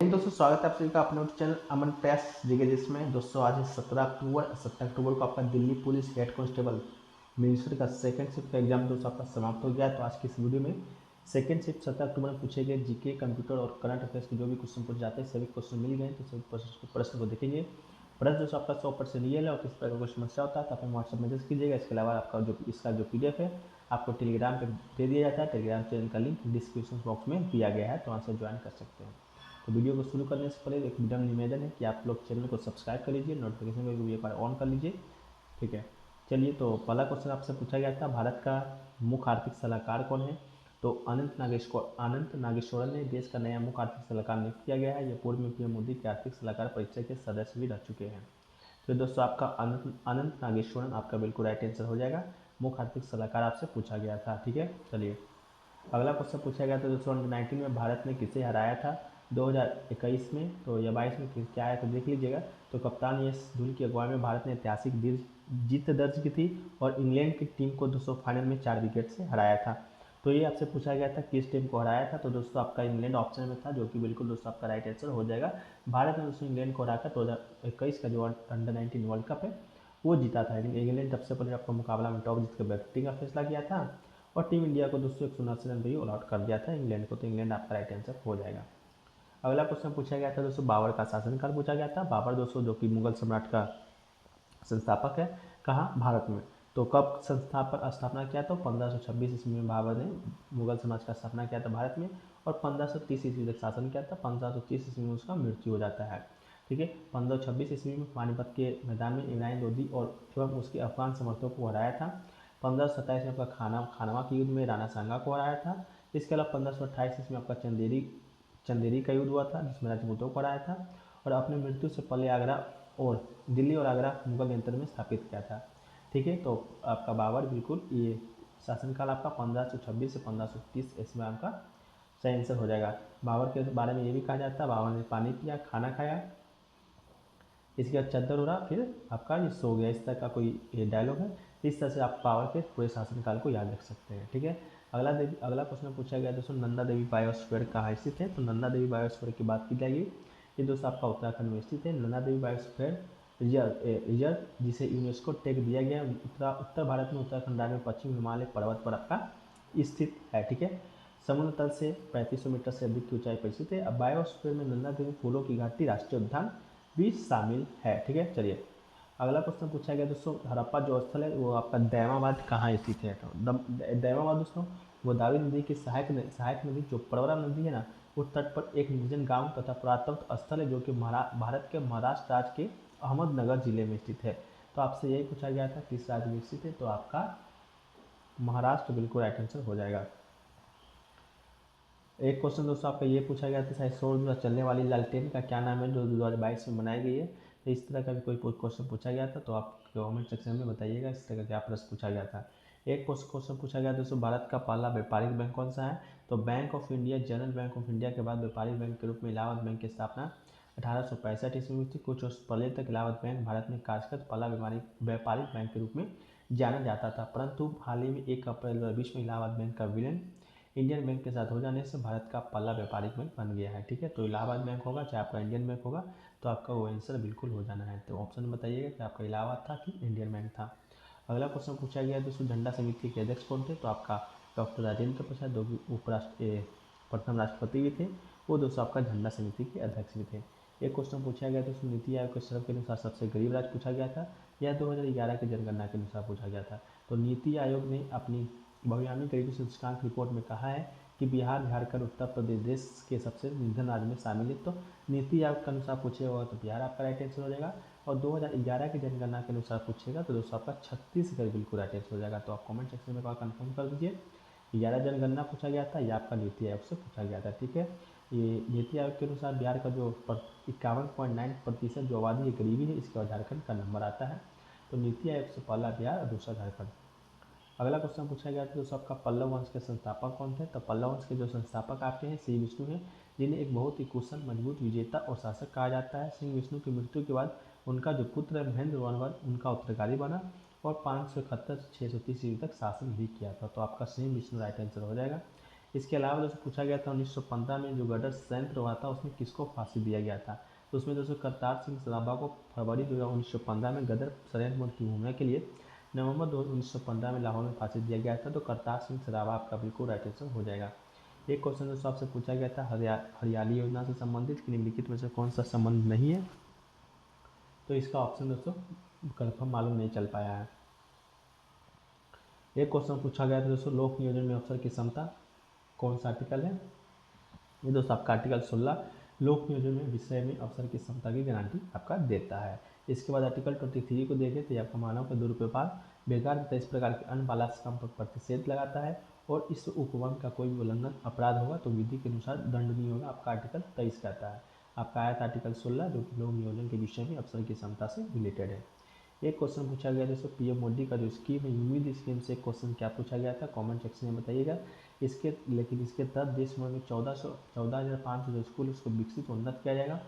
दोस्तों स्वागत है आप सभी का अपने चैनल अमन प्रयास जीके, जिसमें दोस्तों आज है 17 अक्टूबर को आपका Delhi police head constable minister का सेकंड शिफ्ट का एग्जाम दोस्तों आपका समाप्त हो गया है। तो आज की इस वीडियो में सेकंड शिफ्ट 17 अक्टूबर में पूछे गए जीके, कंप्यूटर और करंट अफेयर्स के जो भी क्वेश्चन पूछे जाते हैं सभी क्वेश्चन मिल गए, तो सभी प्रश्न को देखेंगे। प्रश्न दोस्तों आपका 100% रियल है और किस प्रकार का समस्या होता है तो आप व्हाट्सएप मैसेज कीजिएगा। इसके अलावा आपका जो इसका जो PDF है आपको टेलीग्राम पे दे दिया जाता है। टेलीग्राम चैनल का लिंक डिस्क्रिप्शन बॉक्स में दिया गया है, तो वहाँ से ज्वाइन कर सकते हैं। तो वीडियो को शुरू करने से पहले एक विनम्र निवेदन है कि आप लोग चैनल को सब्सक्राइब कर लीजिए, नोटिफिकेशन को भी एक बार ऑन कर लीजिए। ठीक है, चलिए। तो पहला क्वेश्चन आपसे पूछा गया था, भारत का मुख्य आर्थिक सलाहकार कौन है? तो अनंत नागेश्वरन ने देश का नया मुख्य आर्थिक सलाहकार नियुक्त किया गया है। ये पूर्व में पीएम मोदी के आर्थिक सलाहकार परिषद के सदस्य भी रह चुके हैं। तो दोस्तों आपका अनंत नागेश्वरन आपका बिल्कुल राइट आंसर हो जाएगा। मुख्य आर्थिक सलाहकार आपसे पूछा गया था। ठीक है, चलिए अगला क्वेश्चन पूछा गया था दोस्तों, अंडर 19 में भारत ने किसे हराया था 2021 में? तो या 22 में क्या आया तो देख लीजिएगा। तो कप्तान यश धूल की अगुवाई में भारत ने ऐतिहासिक जीत दर्ज की थी और इंग्लैंड की टीम को दोस्तों फाइनल में 4 विकेट से हराया था। तो ये आपसे पूछा गया था किस टीम को हराया था, तो दोस्तों आपका इंग्लैंड ऑप्शन में था, जो कि बिल्कुल दोस्तों आपका राइट आंसर हो जाएगा। भारत ने दोस्तों इंग्लैंड को हराकर 2021 का जो अंडर 19 वर्ल्ड कप है वो जीता था। इंग्लैंड सबसे पहले आपका मुकाबला में टॉस जीतकर बैटिंग का फैसला किया था और टीम इंडिया को दोस्तों 179 रन पर ही ऑल आउट कर दिया था इंग्लैंड को। तो इंग्लैंड आपका राइट आंसर हो जाएगा। अगला क्वेश्चन पूछा गया था दोस्तों, बाबर का शासनकाल पूछा गया था। बाबर दोस्तों जो कि मुगल सम्राट का संस्थापक है, कहाँ? भारत में। तो कब स्थापना किया? तो 1526 ईस्वी में बाबर ने मुगल समाज का स्थापना किया था भारत में और 1530 ईस्वी तक शासन किया था। 1530 ईस्वी में उसका मृत्यु हो जाता है। ठीक है, 1526 ईस्वी में पानीपत के मैदान में इब्राहिम लोदी और एवं उसके अफगान समर्थकों को हराया था। 1527 में आपका खानवा के युद्ध में राणा सांगा को हराया था। इसके अलावा 1528 ईस्वी में आपका चंदेरी का युद्ध हुआ था जिसमें राजपूतों को हराया था और अपने मृत्यु से पहले आगरा और दिल्ली और आगरा मुगल नियंत्रण में स्थापित किया था। ठीक है, तो आपका बाबर बिल्कुल ये शासनकाल आपका 1526 से 1530 ईस्वी में आपका सही आंसर हो जाएगा। बाबर के बारे में ये भी कहा जाता है, बाबर ने पानी पिया, खाना खाया, इसके बाद चद्दर उड़ा, फिर आपका ये सो गया। इस तरह का कोई ये डायलॉग है। इस तरह से आप पावर के पूरे शासनकाल को याद रख सकते हैं। ठीक है, अगला क्वेश्चन पूछा गया दोस्तों, नंदा देवी बायोस्फीयर कहाँ स्थित है? तो नंदा देवी बायोस्फीयर की बात की जाएगी, ये दोस्तों आपका उत्तराखंड में स्थित है। नंदा देवी बायोस्फीयर रिजर्व जिसे यूनेस्को टैग दिया गया उत्तर भारत में उत्तराखंड राज्य में पश्चिम हिमालय पर्वत पर आपका स्थित है। ठीक है, समुद्र तल से 3500 मीटर से अधिक की ऊंचाई पर स्थित है। अब बायोस्फीयर में नंदा देवी फूलों की घाटी राष्ट्रीय उद्यान भी शामिल है। ठीक है, चलिए अगला क्वेश्चन पूछा गया दोस्तों, हड़प्पा जो स्थल है वो आपका दैमाबाद कहाँ स्थित है? तो दैमाबाद दोस्तों गोदावरी नदी की सहायक नदी जो प्रवरा नदी है ना, उस तट पर एक निर्जन गांव तथा पुरातत्व स्थल है जो कि भारत के महाराष्ट्र राज्य के अहमदनगर जिले में स्थित है। तो आपसे यही पूछा गया था किस राज्य में स्थित है, तो आपका महाराष्ट्र बिल्कुल राइट आंसर हो जाएगा। एक क्वेश्चन दोस्तों आपका ये पूछा गया था, शायद सौर ऊर्जा चलने वाली लालटेन का क्या नाम है जो 2022 में बनाई गई है? तो इस तरह का भी कोई क्वेश्चन पूछा गया था, तो आप कमेंट सेक्शन में बताइएगा इस तरह का क्या प्रश्न पूछा गया था। एक क्वेश्चन पूछा गया दोस्तों, भारत का पहला व्यापारिक बैंक कौन सा है? तो bank of India general bank of India के बाद व्यापारिक बैंक के रूप में इलाहाबाद बैंक की स्थापना 1865 ईस्वी में थी। कुछ वर्ष पहले तक इलाहाबाद बैंक भारत में कार्यरत पहला व्यापारिक बैंक के रूप में जाना जाता था, परंतु हाल ही में 1 अप्रैल 2020 में इलाहाबाद बैंक का विलय इंडियन बैंक के साथ हो जाने से भारत का पहला व्यापारिक बैंक बन गया है। ठीक है, तो इलाहाबाद बैंक होगा चाहे आपका इंडियन बैंक होगा, तो आपका वो आंसर बिल्कुल हो जाना है। तो ऑप्शन बताइएगा कि आपका इलाहाबाद था कि इंडियन बैंक था। अगला क्वेश्चन पूछा गया दोस्तों, झंडा समिति के अध्यक्ष कौन थे? तो आपका डॉक्टर राजेंद्र प्रसाद जो कि प्रथम राष्ट्रपति भी थे, वो दोस्तों आपका झंडा समिति के अध्यक्ष भी थे। एक क्वेश्चन पूछा गया दोस्तों, नीति आयोग के सर्वे के अनुसार सबसे गरीब राज्य पूछा गया था, यह 2011 की जनगणना के अनुसार पूछा गया था। तो नीति आयोग ने अपनी बहुआयामी गरीबी सूचकांक रिपोर्ट में कहा है कि बिहार, झारखंड, उत्तर प्रदेश देश के सबसे निर्धन राज्य में शामिल है। तो नीति आयोग के अनुसार पूछेगा तो बिहार आपका राइट आंसर हो जाएगा और 2011 की जनगणना के अनुसार पूछेगा तो दोस्तों आपका छत्तीसगढ़ बिल्कुल राइट आंसर हो जाएगा। तो आप कमेंट सेक्शन में कंफर्म कर दीजिए 11 जनगणना पूछा गया था या आपका नीति आयोग से पूछा गया था। ठीक है, ये नीति आयोग के अनुसार बिहार का जो 51.9% जो आबादी है गरीबी है, इसके बाद झारखंड का नंबर आता है। तो नीति आयोग से पहला बिहार और दूसरा झारखंड। अगला क्वेश्चन पूछा गया था दोस्तों, आपका पल्लव वंश के संस्थापक कौन थे? तो पल्लव वंश के जो संस्थापक आपके हैं श्री विष्णु हैं, जिन्हें एक बहुत ही कुशल, मजबूत विजेता और शासक कहा जाता है। श्री विष्णु की मृत्यु के बाद उनका जो पुत्र है महेंद्र वर्मन उनका उत्तराधिकारी बना और 571 से 630 ईस्वी तक शासन भी किया था। तो आपका श्री विष्णु राइट आंसर हो जाएगा। इसके अलावा दोस्तों पूछा गया था 1915 में जो गदर संयंत्र हुआ था उसमें किसको फांसी दिया गया था। तो उसमें दोस्तों करतार सिंह सराभा को फरवरी 1915 में गदर षड्यंत्र की भूमिका के लिए नवंबर 1915 में लाहौर में फांसी दिया गया था। तो करतार सिंह सराभा आपका बिल्कुल राइट आंसर हो जाएगा। एक क्वेश्चन दोस्तों आपसे पूछा गया था हरियाली योजना से संबंधित कि निम्नलिखित में से कौन सा संबंध नहीं है। तो इसका ऑप्शन दोस्तों कन्फर्म मालूम नहीं चल पाया है। एक क्वेश्चन पूछा गया था दोस्तों लोक नियोजन में अफसर की क्षमता, कौन सा आर्टिकल है। ये दोस्तों आपका आर्टिकल 16 लोक नियोजन में विषय में अफसर की क्षमता की गारंटी आपका देता है। इसके बाद आर्टिकल 23 को देखें तो आपका मानव के दुरुपयोग बेकार तथा इस प्रकार के अन्य बालास काम पर प्रतिषेध लगाता है और इस उपवन का कोई भी उल्लंघन अपराध होगा तो विधि के अनुसार दंडनीय होगा। आपका आर्टिकल 23 कहता है। आपका आया था आर्टिकल 16 जो कि लोक नियोजन के विषय में अफसर की क्षमता से रिलेटेड है। एक क्वेश्चन पूछा गया दोस्तों पीएम मोदी का जो स्कीम है यूविद स्कीम से एक क्वेश्चन क्या पूछा गया था, कमेंट सेक्शन में बताइएगा। इसके तहत देश भर में 14,500 जो स्कूल उसको विकसित उन्नत किया जाएगा।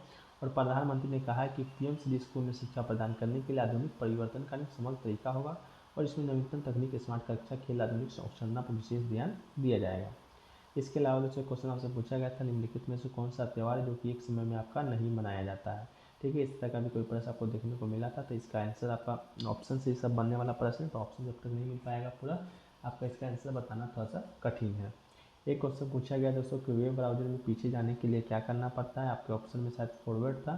और प्रधानमंत्री ने कहा है कि पीएम श्री स्कूल में शिक्षा प्रदान करने के लिए आधुनिक परिवर्तनकारी समग्र तरीका होगा और इसमें नवीनतम तकनीक स्मार्ट कक्षा खेल आधुनिक अवसरना पर विशेष ध्यान दिया जाएगा। इसके अलावा दोस्तों क्वेश्चन आपसे पूछा गया था निम्नलिखित में से कौन सा त्यौहार है जो कि एक समय में आपका नहीं मनाया जाता है। ठीक है, इस तरह का भी कोई प्रश्न आपको देखने को मिला था तो इसका आंसर आपका ऑप्शन से सब बनने वाला प्रश्न है तो ऑप्शन जब तक नहीं मिल पाएगा पूरा आपका इसका आंसर बताना थोड़ा सा कठिन है। एक क्वेश्चन पूछा गया दोस्तों कि वेब ब्राउजर में पीछे जाने के लिए क्या करना पड़ता है। आपके ऑप्शन में शायद फॉरवर्ड था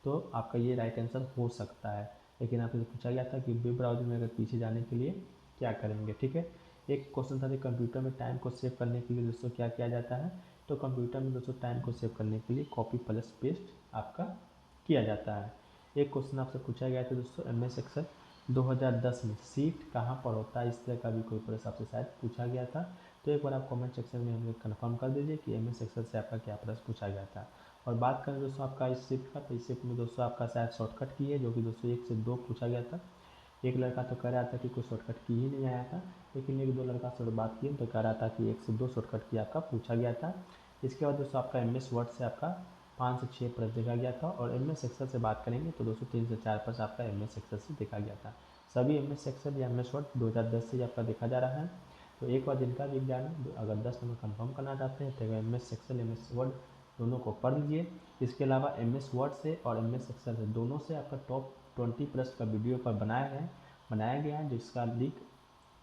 तो आपका ये राइट आंसर हो सकता है, लेकिन आपसे पूछा गया था कि वेब ब्राउजर में अगर पीछे जाने के लिए क्या करेंगे। ठीक है, एक क्वेश्चन था कि कंप्यूटर में टाइम को सेव करने के लिए दोस्तों क्या किया जाता है। तो कंप्यूटर में दोस्तों टाइम को सेव करने के लिए कॉपी प्लस पेस्ट आपका किया जाता है। एक क्वेश्चन आपसे पूछा गया था दोस्तों एमएस एक्सेल 2010 में सीट कहाँ पर होता है। इस तरह का भी कोई प्रश्न आपसे शायद पूछा गया था तो एक बार आप कमेंट सेक्शन में हमें कन्फर्म कर दीजिए कि एमएस एक्सेल से आपका क्या प्रश्न पूछा गया था। और बात करें दोस्तों आपका इस शिफ्ट का तो इस शिफ्ट में दोस्तों आपका शायद शॉर्टकट की है जो कि दोस्तों 1 से 2 पूछा गया था। एक लड़का तो कह रहा था कि कोई शॉर्टकट की ही नहीं आया था, लेकिन एक दो लड़का से बात की तो कह रहा था कि 1 से 2 शॉर्टकट की आपका पूछा गया था। इसके बाद दोस्तों आपका एम एस वर्ड से आपका 5 से 6 प्रश्न देखा गया था। और एम एस एक्सेल से बात करेंगे तो दोस्तों 3 से 4 प्रश्न आपका एम एस एक्सेल से देखा गया था। सभी एम एस एक्सेल या एम एस वर्ड 2010 से आपका देखा जा रहा है। तो एक बार जिनका भी एग्जाम है अगर 10 नंबर कन्फर्म करना चाहते हैं तो M S Excel M S Word दोनों को पढ़ लीजिए। इसके अलावा एम एस वर्ड से और एम एस एक्सेल से दोनों से आपका टॉप 20 प्रश्न का वीडियो पर बनाया गया है जिसका लिंक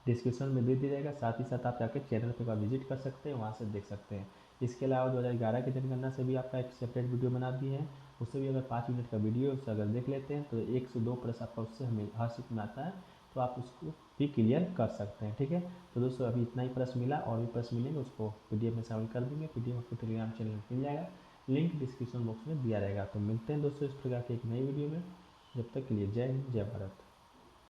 डिस्क्रिप्शन में दे दिया जाएगा। साथ ही साथ आप जाकर चैनल पर विजिट कर सकते हैं, वहाँ से देख सकते हैं। इसके अलावा 2011 की जनगणना से भी आपका एक सेपरेट वीडियो बना दिए हैं, उससे भी अगर 5 मिनट का वीडियो उससे अगर देख लेते हैं तो 1 से 2 प्रश्न आपका उससे हमें हर सीट में आता है तो आप उसको भी क्लियर कर सकते हैं। ठीक है, तो दोस्तों अभी इतना ही प्रश्न मिला और भी प्रश्न मिलेंगे उसको पीडीएफ में शामिल कर देंगे। पीडीएफ आपको टेलीग्राम चैनल में मिल जाएगा, लिंक डिस्क्रिप्शन बॉक्स में दिया रहेगा। तो मिलते हैं दोस्तों इस प्रकार के एक नई वीडियो में, जब तक के लिए जय हिंद जय भारत।